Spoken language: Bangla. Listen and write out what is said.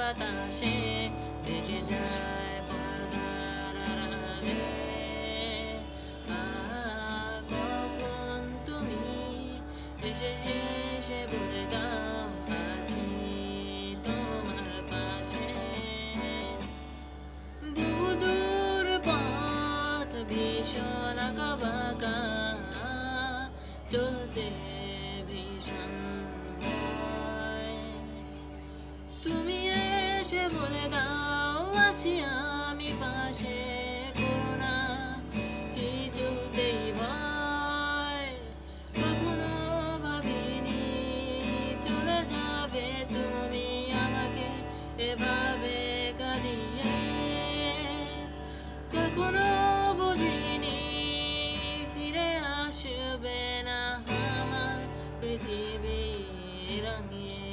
বাতাসে থেকে যায় পর্দার আড়ালে। কখন তুমি এসে এসে বলে দাও আছি তোমার পাশে। বহুদূর পথ ভীষণ আঁকাবাঁকা, চলতে ভীষণ ভয়। তুমি এসে বলে দাও আছি আমি পাশে, করো না কিছুতেই ভয়। কখনো ভাবিনি চলে যাবে তুমি আমাকে এভাবে কাঁদিয়ে। কখনো বুঝিনি ফিরে আসবে না আমার পৃথিবী রাঙিয়ে।